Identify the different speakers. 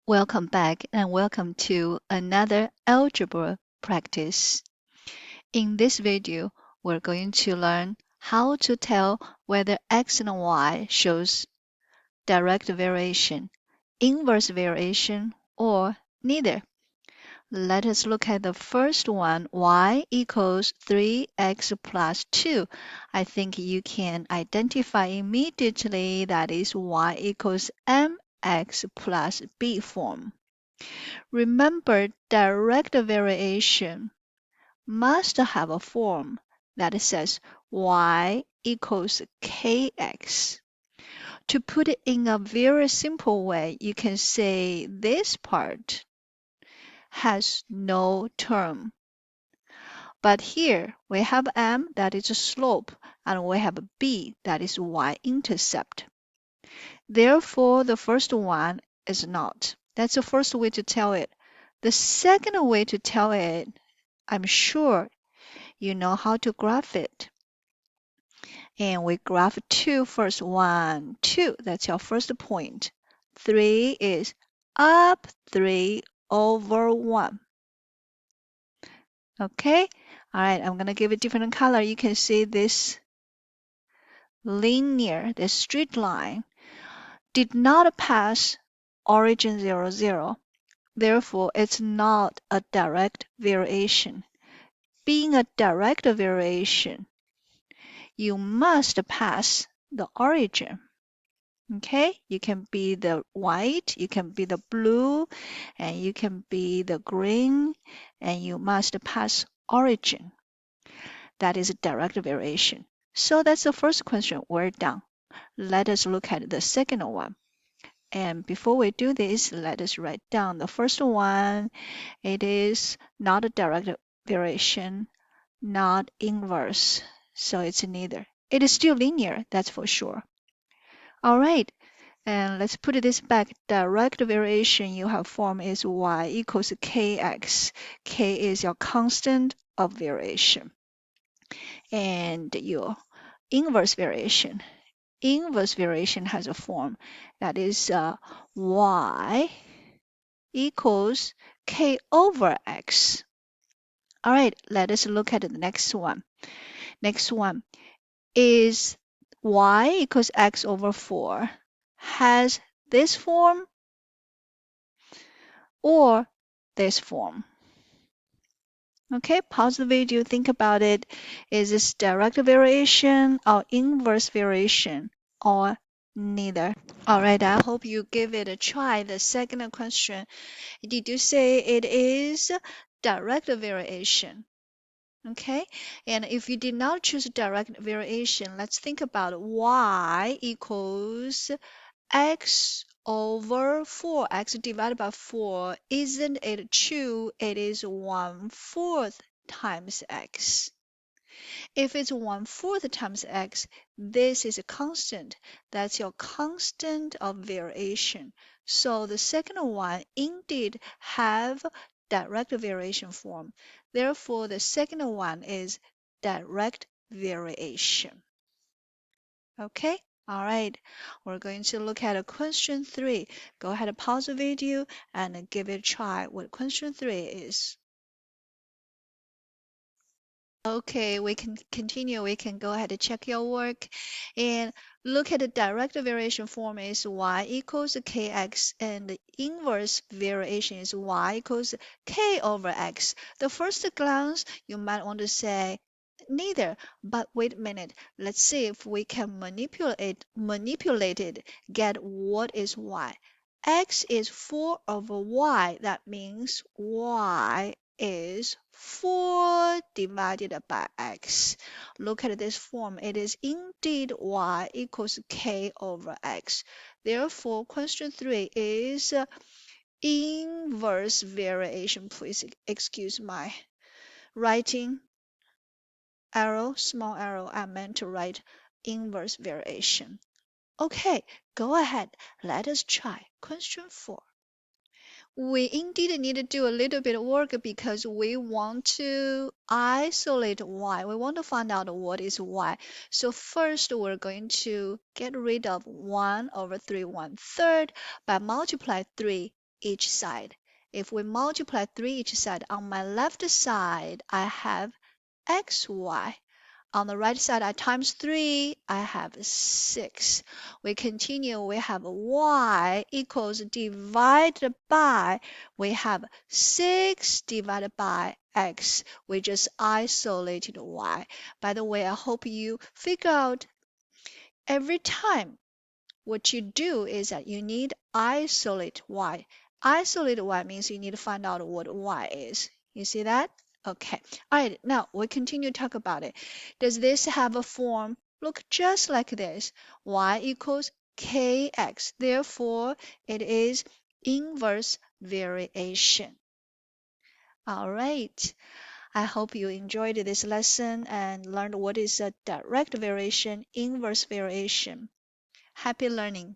Speaker 1: Welcome back and welcome to another algebra practice. In this video, we're going to learn how to tell whether x and y shows direct variation, inverse variation, or neither. Let us look at the first one, y equals 3x plus 2. I think you can identify immediately that is y equals mx plus b form. Remember, direct variation must have a form that says y equals kx. To put it in a very simple way, you can say this part has no term. But here we have m, that is a slope, and we have b, that is y-intercept. Therefore, the first one is not. That's the first way to tell it. The second way to tell it, I'm sure you know how to graph it. And we graph 2 first. 1, 2. That's your first point. 3 is up 3 over 1. Okay? All right, I'm going to give it different color. You can see this linear, this straight line, did not pass origin 0, 0. Therefore, it's not a direct variation. Being a direct variation, you must pass the origin. Okay, you can be the white, you can be the blue, and you can be the green, and you must pass origin. That is a direct variation. So that's the first question. We're done. Let us look at the second one. And before we do this, let us write down the first one. It is not a direct variation, not inverse. So it's neither. It is still linear, that's for sure. All right, and let's put this back. Direct variation you have formed is y equals kx. K is your constant of variation. And your inverse variation. Inverse variation has a form that is y equals k over x. All right, let us look at the next one. Next one is y equals x over 4 has this form or this form. Okay, pause the video, think about it. Is this direct variation or inverse variation or neither? All right, I hope you give it a try. The second question, did you say it is direct variation? Okay, and if you did not choose direct variation, let's think about y equals x over 4. X divided by 4. Isn't it true? It is 1/4 times x. If it's 1/4 times x, this is a constant. That's your constant of variation. So the second one indeed have direct variation form. Therefore, the second one is direct variation. Okay? All right. We're going to look at question 3. Go ahead and pause the video and give it a try what question 3 is. Okay, we can continue. We can go ahead and check your work and look at the direct variation form is y equals kx and the inverse variation is y equals k over x. The first glance, you might want to say neither, but wait a minute. Let's see if we can manipulate it, get what is y. X is 4 over y. That means y is 4 divided by x. Look at this form. It is indeed y equals k over x. Therefore, question 3 is inverse variation. Please excuse my writing arrow, small arrow. I meant to write inverse variation. Okay, go ahead. Let us try question 4. We indeed need to do a little bit of work because we want to isolate y. We want to find out what is y. So first we're going to get rid of 1 over 3 1/3 by multiply 3. each side. If we multiply 3 each side, on my left side, I have xy. On the right side, I times 3, I have 6. We continue, we have y equals divided by, we have 6 divided by x. We just isolated y. By the way, I hope you figure out every time what you do is that you need isolate y. Isolate y means you need to find out what y is. You see that? Okay. All right, now we continue to talk about it. Does this have a form? Look just like this. Y equals kx. Therefore, it is inverse variation. All right. I hope you enjoyed this lesson and learned what is a direct variation, inverse variation. Happy learning.